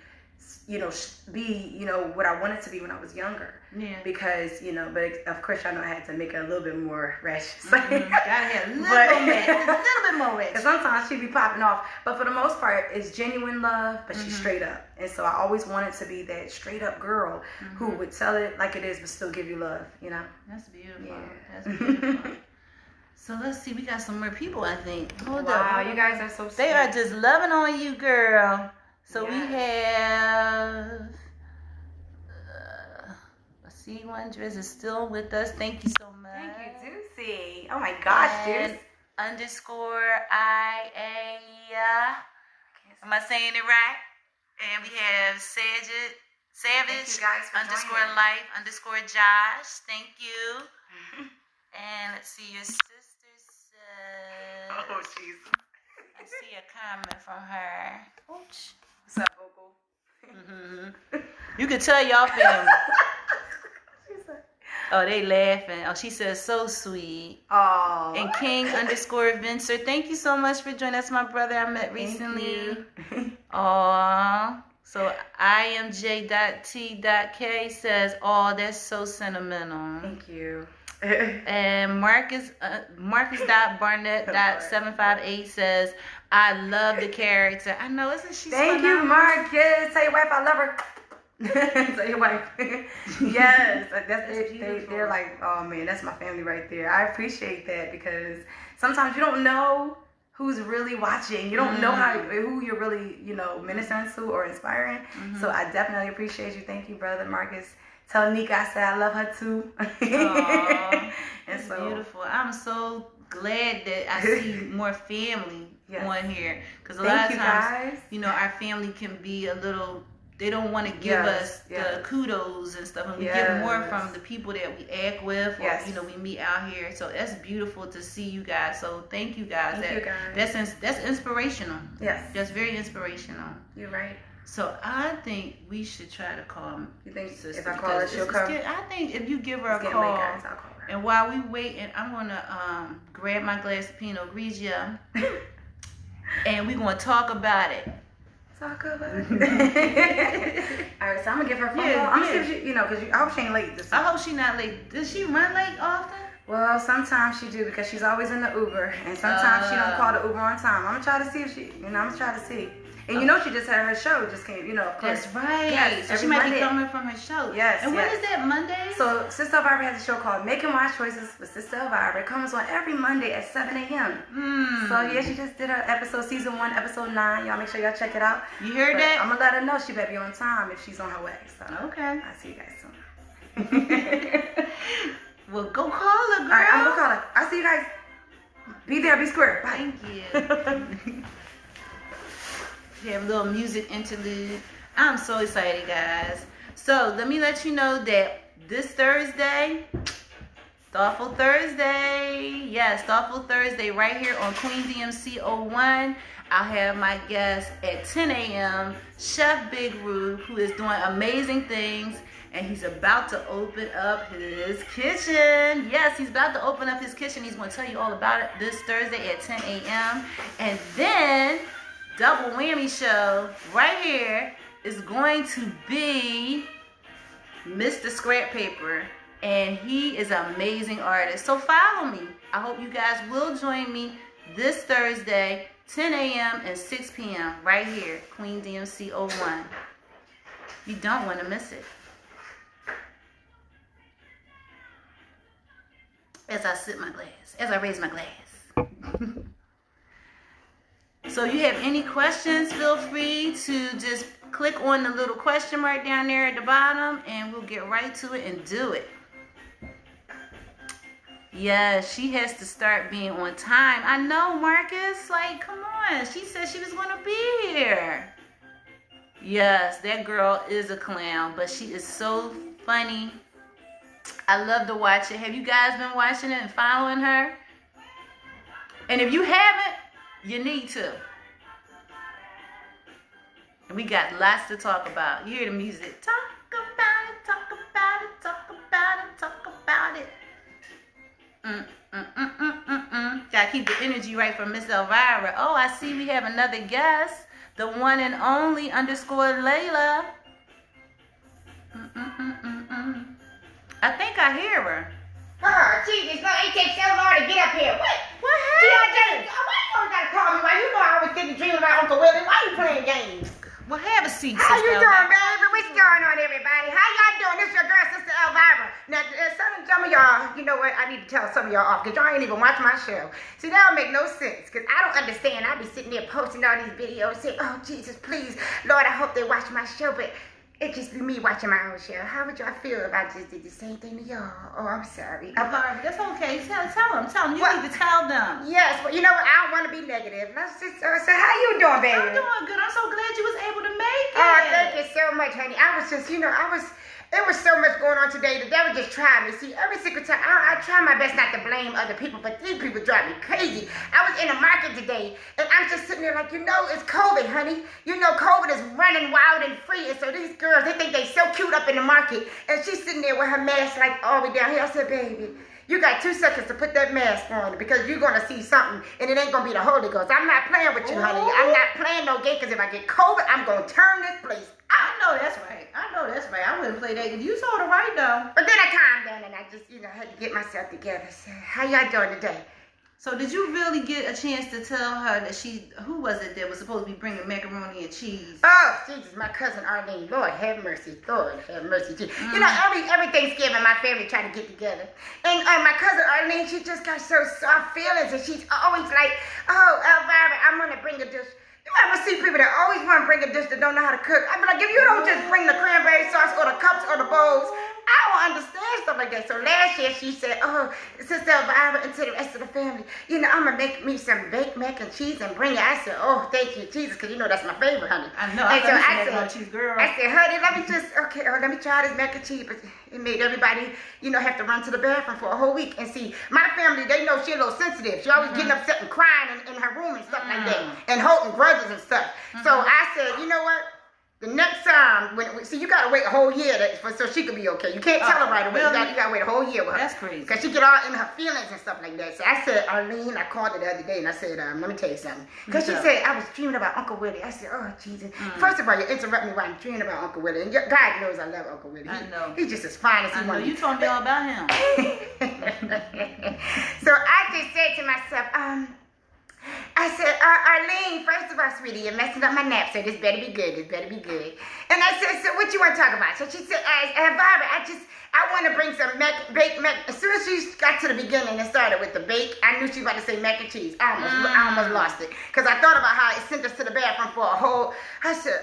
what I wanted to be when I was younger. Yeah. Because, but of course I know I had to make it a little bit more ratchet. Gotta have a little bit more ratchet. Because sometimes she be popping off. But for the most part, it's genuine love, but she's straight up. And so I always wanted to be that straight up girl who would tell it like it is, but still give you love, That's beautiful. Yeah. That's beautiful. So let's see, we got some more people, I think. Hold up. Wow, you guys are so sweet. They are just loving on you, girl. So we have, let's see, one dress is still with us. Thank you so much. Thank you, Juicy. Oh my gosh, and Juice. _IA. Am I saying it right? And we have Savage _life_Josh. Thank you. And let's see, your sister said. Oh, Jesus. I see a comment from her. Oops. What's up, Vocal? You can tell y'all family. Oh, they laughing. Oh, she says so sweet. Oh. And King _Vincer. Thank you so much for joining. That's my brother I met recently. Aw. So IMJ.T.K says, oh, that's so sentimental. Thank you. And Marcus.Barnett.758 says, I love the character. I know, isn't she? Thank you, Marcus. Tell your wife I love her. Tell your wife. Yes, they're like, oh man, that's my family right there. I appreciate that, because sometimes you don't know who's really watching. You don't know who you're really, ministering to or inspiring. So I definitely appreciate you. Thank you, brother Marcus. Tell Nika I said I love her too. Aww, that's beautiful. I'm so glad that I see more family on here, because a lot of times, our family can be a little. They don't want to give us the kudos and stuff, and we get more from the people that we act with, or we meet out here. So that's beautiful to see you guys. So thank you guys. That's inspirational. Yes, that's very inspirational. You're right. So I think we should try to call. You think Sister, if I call her, she'll come? I think if you give her a call, I'll call her. And while we wait, and I'm gonna grab my glass of Pinot Grigio, and we're gonna talk about it. Talk about it. All right, so I'm gonna give her a phone call. I'm gonna see if she, because I hope she ain't late this time. I hope she not late. Does she run late often? Well, sometimes she do, because she's always in the Uber, and sometimes she don't call the Uber on time. I'm gonna try to see if she, I'm gonna try to see. And she just had her show, just came, of course. That's right. Yes, so she might be coming from her show. Yes. And when is that, Monday? So Sista Elvira has a show called Making Wise Choices with Sista Elvira. It comes on every Monday at 7 a.m. So yeah, she just did her episode, season 1, episode 9. Y'all make sure y'all check it out. You heard that? I'm gonna let her know she better be on time if she's on her way. So okay. I'll see you guys soon. Well, go call her, girl. All right, I'm gonna call her. I'll see you guys. Be there, be square. Bye. Thank you. We have a little music interlude. I'm so excited, guys. So let me let you know that this Thursday, Thoughtful Thursday. Yes, Thoughtful Thursday right here on Queen DMC 01. I'll have my guest at 10 a.m., Chef Big Roo, who is doing amazing things. And he's about to open up his kitchen. Yes, he's about to open up his kitchen. He's going to tell you all about it this Thursday at 10 a.m. And then, double whammy show right here is going to be Mr. Scrap Paper. And he is an amazing artist. So follow me. I hope you guys will join me this Thursday, 10 a.m. and 6 p.m. right here, Queen DMC 01. You don't want to miss it. As I sip my glass, as I raise my glass. So you have any questions, feel free to just click on the little question mark down there at the bottom and we'll get right to it and do it. Yeah, she has to start being on time. I know, Marcus. Like, come on. She said she was going to be here. Yes, that girl is a clown, but she is so funny. I love to watch it. Have you guys been watching it and following her? And if you haven't, you need to. And we got lots to talk about. You hear the music. Talk about it, talk about it, talk about it, talk about it. Gotta keep the energy right for Miss Elvira. Oh, I see we have another guest. The one and only _Layla. I think I hear her. Oh, Jesus, it takes so long to get up here. What happened? GiJane, why you always gotta call me? Why you know I was sitting dreaming about Uncle Willie? Why you playing games? Well, have a seat, How Sister you Elvira. doing, baby? What's going on, everybody? How y'all doing? This is your girl, Sister Elvira. Now, some of y'all, you know what? I need to tell some of y'all off because y'all ain't even watch my show. See, that don't make no sense because I don't understand. I be sitting there posting all these videos saying, oh, Jesus, please, Lord, I hope they watch my show, but it just be me watching my own show. How would y'all feel if I just did the same thing to y'all? Oh, I'm sorry. Elvira, that's okay. Tell them. You What? need to tell them. Yes, but you know what? I don't want to be negative. Let's just so how you doing, baby? I'm doing good. I'm so glad you was able to make it. Oh, thank you so much, honey. I was just, it was so much going on today. The devil just tried me. See, every single time, I try my best not to blame other people, but these people drive me crazy. I was in the market today, and I'm just sitting there like, it's COVID, honey. COVID is running wild and free, and so these girls, they think they so cute up in the market, and she's sitting there with her mask like all the way down here. I said, baby, you got 2 seconds to put that mask on because you're going to see something, and it ain't going to be the Holy Ghost. I'm not playing with you, honey. I'm not playing no game, because if I get COVID, I'm going to turn this place out. I know that's right. I wouldn't play that. You told her right, though. But then I calmed down, and I just, had to get myself together. So, how y'all doing today? So did you really get a chance to tell her that who was it that was supposed to be bringing macaroni and cheese? Oh, Jesus, my cousin Arlene. Lord have mercy. Lord have mercy. Every Thanksgiving, my family try to get together. And my cousin Arlene, she just got so soft feelings, and she's always like, oh, Elvira, I'm going to bring a dish. You ever see people that always want to bring a dish that don't know how to cook? I be like, if you don't just bring the cranberry sauce or the cups or the bowls, I don't understand stuff like that. So last year she said, oh, Sister Elvira, and to the rest of the family, I'm going to make me some baked mac and cheese and bring it. I said, oh, thank you, Jesus, because that's my favorite, honey. I know. And so I said, cheese girl. I said, honey, let me try this mac and cheese. But it made everybody, have to run to the bathroom for a whole week. And see, my family, they know she a little sensitive. She always getting upset and crying in her room and stuff like that, and holding grudges and stuff. So I said, you know what? The next time, you gotta wait a whole year so she could be okay. You can't tell her right away. Really? You gotta wait a whole year with her. That's crazy. Because she get all in her feelings and stuff like that. So I said, Arlene, I called her the other day and I said, let me tell you something. Because she said, I was dreaming about Uncle Willie. I said, oh, Jesus. First of all, you interrupt me while I'm dreaming about Uncle Willie. And God knows I love Uncle Willie. I know. He's just as fine as he wants. You told me all about him. So I just said to myself, I said, Arlene, first of all, sweetie, you're messing up my nap, so this better be good. And I said, so what you want to talk about? So she said, Elvira, I want to bring some baked mac. As soon as she got to the beginning and started with the bake, I knew she was about to say mac and cheese. I almost lost it. Because I thought about how it sent us to the bathroom for a whole, I said,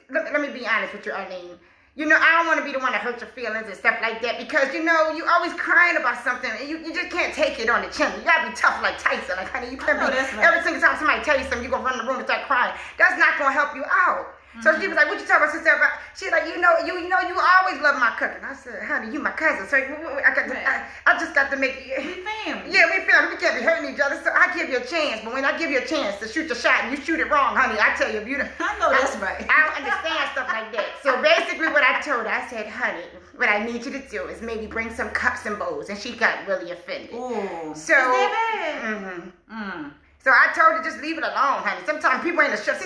let me be honest with you, Arlene. I don't want to be the one to hurt your feelings and stuff like that because, you always crying about something and you just can't take it on the chin. You got to be tough like Tyson. Like, honey, you can't be, every single time somebody tell you something, you're going to run in the room and start crying. That's not going to help you out. So she was like, what you talking about, Sister? She's like, you always love my cooking. I said, honey, you my cousin. So I just got to make you. We family. Yeah, we family. We can't be hurting each other. So I give you a chance. But when I give you a chance to shoot the shot and you shoot it wrong, honey, I tell you, I know that's right. I don't understand stuff like that. So basically what I told her, I said, honey, what I need you to do is maybe bring some cups and bowls. And she got really offended. Ooh. So, is that bad? So I told her, just leave it alone, honey. Sometimes people ain't a chef. See,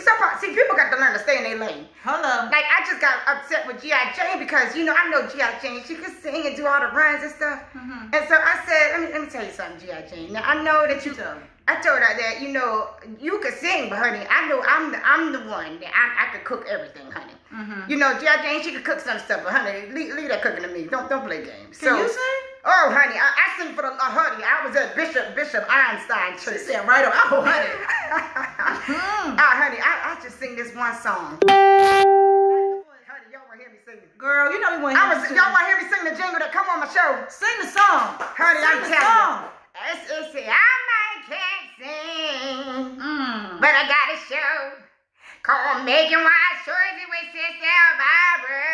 people got to learn to stay in their lane. Hold up. Like, I just got upset with GiJane because, you know, I know GiJane. She could sing and do all the runs and stuff. And so I said, let me tell you something, GiJane. Now, I know that I told her that, you know, you could sing, but honey, I know I'm the one that I could cook everything, honey. You know, GiJane, she could cook some stuff, but honey, leave that cooking to me. Don't play games. Can you sing? Oh, honey, I sing for the honey. I was at Bishop Einstein Church. She said right on. Oh, honey. Honey, I just sing this one song. Honey, y'all want to hear me sing? Girl, you know we want to hear you sing. Y'all want to hear me sing the jingle that come on my show? Sing the song. Honey, I'm Sing the telling song. you. I might can't sing, but I got a show called Making Wise Choices with Sista Elvira.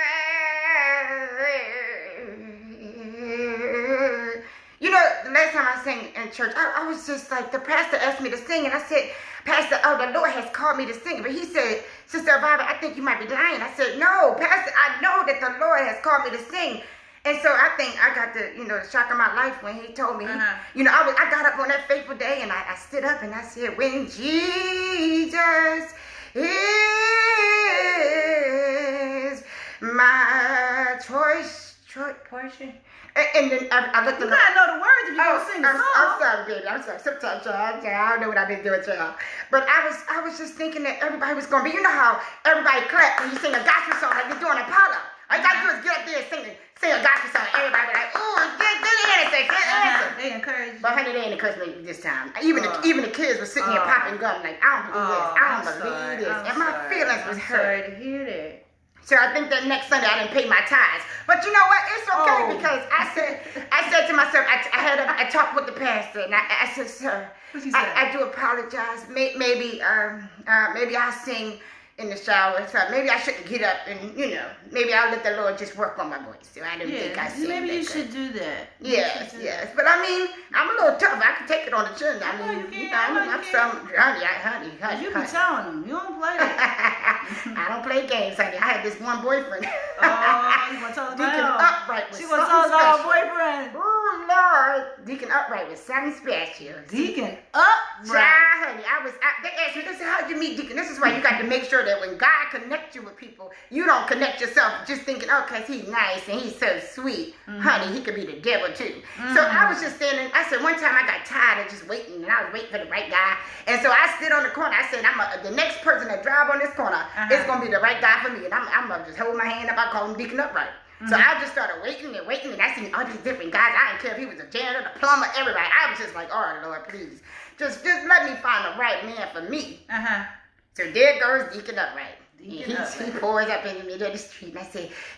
You know, the last time I sang in church, I was just like, the pastor asked me to sing, and I said, Pastor, the Lord has called me to sing. But he said, Sista Elvira, I think you might be lying. I said, no, Pastor, I know that the Lord has called me to sing. And so I think I got the, you know, the shock of my life when he told me, you know, I got up on that fateful day, and I stood up and I said, when Jesus is my portion. And then I looked at you gotta know the words if you're gonna sing the song. I'm sorry, baby. I'm sorry. Sometimes, child, I don't know what I've been doing, child. But I was just thinking that everybody was gonna be, you know how everybody clap when you sing a gospel song like you're doing Apollo. All you gotta do is get up there and sing a gospel song. Everybody be like, ooh, good answer, good answer. They encourage you. But honey, they ain't encouraged me this time. Even the kids were sitting here popping gum like, I don't believe this. I don't believe this. And my feelings was hurt. Sorry to hear that. So I think that next Sunday I didn't pay my tithes. But you know what? It's okay because I said to myself, I talked with the pastor and I said, sir, I do apologize. Maybe I'll sing in the shower. So maybe I shouldn't get up and, you know, maybe I'll let the Lord just work on my voice. So I didn't think I sang. Maybe you should do that. Yes. But I mean, I'm a little tough. I can take it on the chin. I mean, I'm some honey. You be telling them. You don't play that. I don't play games, honey. I had this one boyfriend. Oh, you want to tell us Deacon about Upright was She want to tell us about her boyfriend. Oh, Lord. Deacon Upright was something special. Deacon Upright. Honey, they asked me, they said, how'd you meet Deacon? This is why you got to make sure that when God connects you with people, you don't connect yourself just thinking, oh, because he's nice and he's so sweet. Honey, he could be the devil too. So I was just standing, I said, one time I got tired of just waiting, and I was waiting for the right guy. And so I stood on the corner. I said, the next person that drive on this corner is going to be the right guy for me. And I'm going to just hold my hand up. I call him Deacon Upright. So I just started waiting, and I seen all these different guys. I didn't care if he was a janitor, the plumber, everybody. I was just like, oh, Lord, please. Just let me find the right man for me. So there goes Deacon Upright. He pours up in the middle of the street, and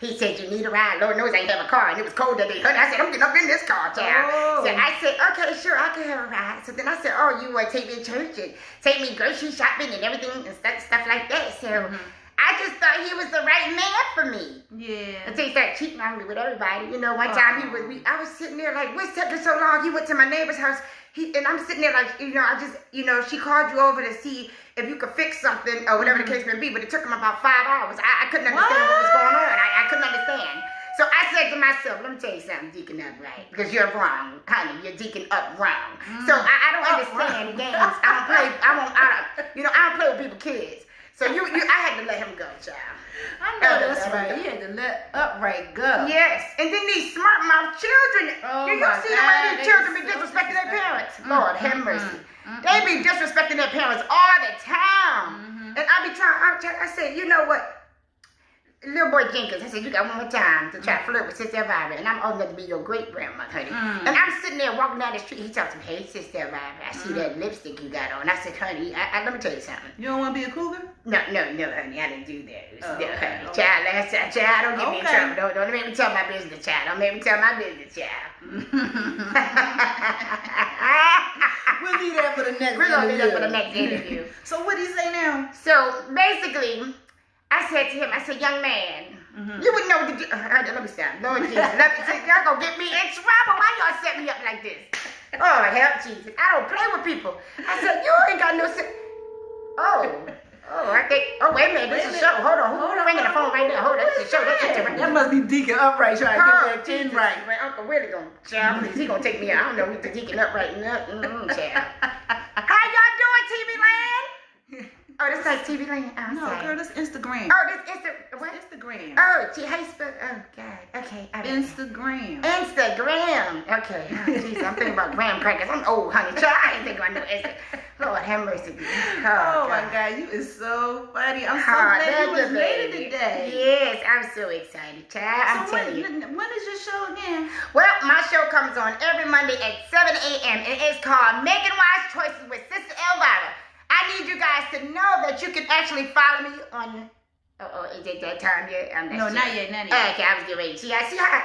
he said, you need a ride? Lord knows I ain't have a car, and it was cold that day. Honey, I said, I'm getting up in this car, child. Oh. So I said, okay, sure, I can have a ride. So then I said, oh, you want to take me to church and take me grocery shopping and everything and stuff like that. So I just thought he was the right man for me. Yeah. Until he started cheating on me with everybody. You know, one time I was sitting there like, what's taking so long? He went to my neighbor's house. And I'm sitting there like, she called you over to see if you could fix something or whatever the case may be, but it took him about 5 hours. I couldn't understand what was going on. I couldn't understand. So I said to myself, let me tell you something, Deacon Upright, because you're wrong, honey. You're Deacon Up wrong. So I don't understand games. I don't play with people's kids. So I had to let him go, child. I know that's right. You had to let Upright go. Yes. And then these smart mouth children. Oh, you see the way these children be disrespecting their parents. Lord, have mercy. They be disrespecting their parents all the time. And I be trying, I said, you know what? Little boy Jenkins, I said, you got one more time to try to flirt with Sista Elvira, and I'm old enough to be your great-grandma, honey. And I'm sitting there walking down the street. He talks to me, hey, Sista Elvira, I see that lipstick you got on. I said, honey, let me tell you something. You don't want to be a cougar? No, honey, I didn't do that. Honey, okay. Child, don't get me in trouble. Don't make me tell my business, child. Don't make me tell my business, child. We'll leave that for the next interview. We're going to leave that for the next interview. So what do you say now? So basically, I said to him, young man, you wouldn't know what to do. Let me stop. Lord Jesus, y'all gonna get me in trouble. Why y'all set me up like this? Oh, help Jesus. I don't play with people. I said, you ain't got no sense. Wait a minute, this is a show. Hold on, who's ringing the phone right now? Hold on, this is a show. That must be Deacon Upright trying to get that tin right. My Uncle Willie gonna, child, please, he gonna take me out. I don't know who's the Deacon Upright. Child. How y'all doing Oh, this like TV Land? Oh, No, sorry. girl, this Instagram. Oh, this what? Instagram. Oh, gee, how you spell? Oh, God. Okay. Instagram. Instagram. Okay. Oh, jeez, I'm thinking about graham crackers. I'm old, honey. Child, I ain't thinking about no Instagram. Lord have mercy. Oh my God, you is so funny. I'm so glad you was made it today. Yes, I'm so excited, child. So I'm telling you. when is your show again? Well, my show comes on every Monday at 7 a.m. and it's called Making Wise Choices with Sister Elvira. I need you guys to know that you can actually follow me on. Oh, is it that time yet? No, not yet. Okay, I was getting ready. See how?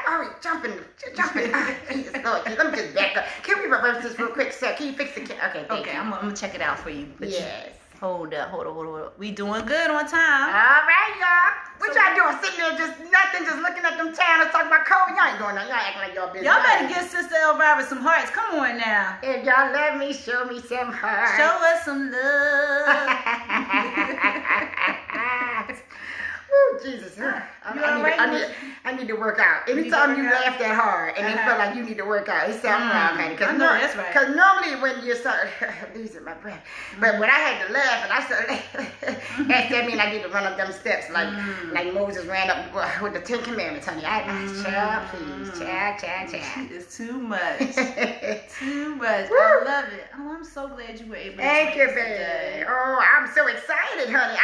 Oh, jumping. Oh, Jesus Lord. Let me just back up. Can we reverse this real quick, sir? Can you fix the camera? Okay, thank you. I'm gonna check it out for you. But yes. Hold up. We doing good on time. All right, y'all. What y'all doing? Sitting there just nothing, just looking at them channels talking about COVID. Y'all ain't doing nothing. Y'all acting like y'all busy. Y'all better give Sister Elvira some hearts. Come on now. If y'all love me, show me some hearts. Show us some love. Woo, Jesus. I need to work out. Anytime you laugh that hard and you feel like you need to work out, it's something wrong, honey. I know that's right. Because normally when you start losing my breath, but when I had to laugh and I started laughing, that means I need to run up them steps like Moses ran up with the 10 Commandments, honey. Child, please. Child. It's too much. Too much. I love it. Oh, I'm so glad you were able to Thank you, baby. today. Oh, I'm so excited, honey.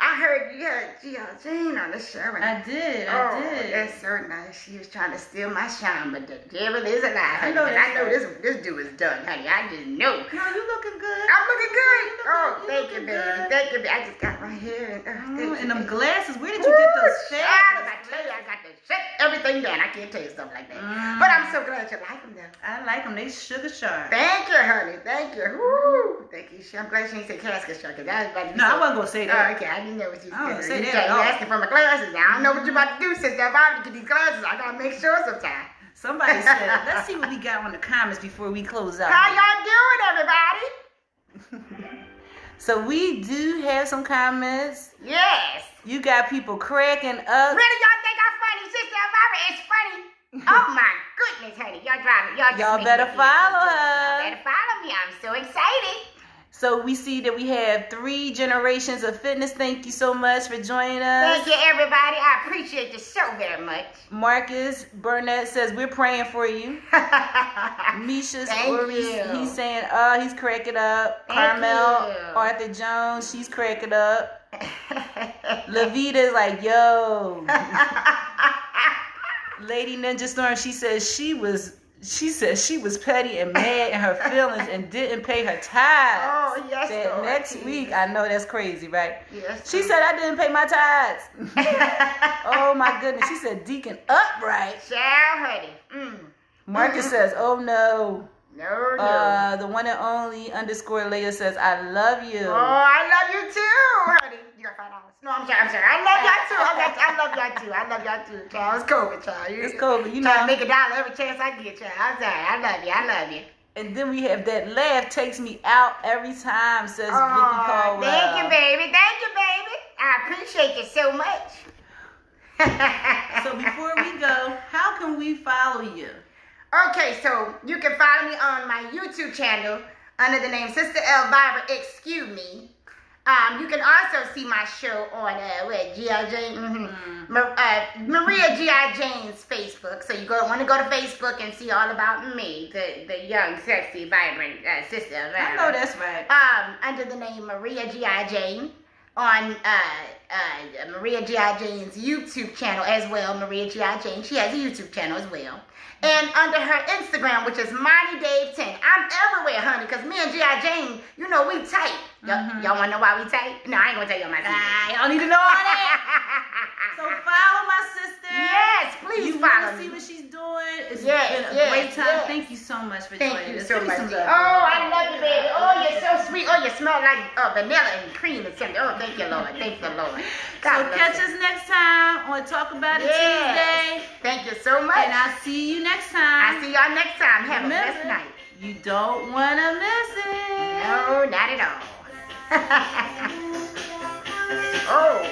I heard you had GiJane on the show. I did. That's so nice. She was trying to steal my shine, but the devil is a lie, honey. I know this dude is done, honey. I just know. No, you looking good. I'm looking good. Thank you, baby. Thank you, baby. I just got my hair and them glasses. Where did you get those shades? I tell you, I got to shut everything down. I can't tell you stuff like that. But I'm so glad you like them, though. I like them. They sugar sharp. Thank you, honey. Thank you. Woo. Thank you. I'm glad she didn't say casket sharp, because I was about to No, I wasn't going to say that. Oh, okay. I didn't know what you was said. say that. You asking for my glasses. Now I don't know what you're about to do, sister. If I have to get these glasses, I got to make sure sometime. Somebody said, let's see what we got on the comments before we close out. How y'all doing, everybody? So we do have some comments. Yes. You got people cracking up. Really, y'all think I'm funny? Sister Elvira is funny. Oh my goodness, honey. Y'all driving. Y'all better follow her. Y'all better follow me. I'm so excited. So we see that we have 3 generations of fitness. Thank you so much for joining us. Thank you, everybody. I appreciate the show very much. Marcus Burnett says, we're praying for you. Misha's he's saying, he's cracking up. Carmel Arthur Jones, she's cracking up. Levita's like, yo. Lady Ninja Storm, she says she was petty and mad in her feelings and didn't pay her tithes. Oh, yes, that Lord. next week, I know that's crazy, right? Yes. She said I didn't pay my tithes. Oh my goodness. She said Deacon Upright. Child, honey. Marcus says, oh no. No. The one and only _ Leah says, I love you. Oh, I love you too, honey. You got $5. No, I'm sorry. I love y'all too. I love y'all too, child. It's COVID, child. It's COVID, you know. Trying to make $1 every chance I get, child. I'm sorry. I love you. And then we have that laugh takes me out every time, says Vicky Caldwell. Thank you, baby. I appreciate you so much. So before we go, how can we follow you? Okay, so you can follow me on my YouTube channel under the name Sister Elvira, excuse me. You can also see my show on GiJane, Maria GiJane's Facebook. So you want to go to Facebook and see all about me, the young, sexy, vibrant Sister Elvira. I know that's right. Under the name Maria GiJane on Maria GiJane's YouTube channel as well. Maria GiJane, she has a YouTube channel as well. And under her Instagram, which is MightyDave10. I'm everywhere, honey, because me and GiJane, you know, we tight. Y'all want to know why we tight? No, I ain't going to tell you my secret. Y'all need to know all that. So follow my sister. Yes, please follow me. See what she's doing. It's been a great time. Yes. Thank you so much for Thank joining you us. so much. Some love. Oh, I love you, baby. Oh, you're so sweet. Oh, you smell like vanilla and cream and something. Oh, thank you, Lord. Thank you, Lord. So catch us next time on Talk About It Tuesday. Thank you so much. And I'll see you next time. I'll see y'all next time. Have a blessed night. You don't want to miss it. No, not at all. Oh,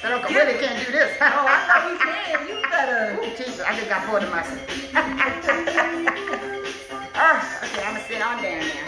that Uncle Willie can't do this. Oh, I thought we can. You better. Ooh, Jesus, I just got bored of myself. Oh, okay, I'm going to sit on down now.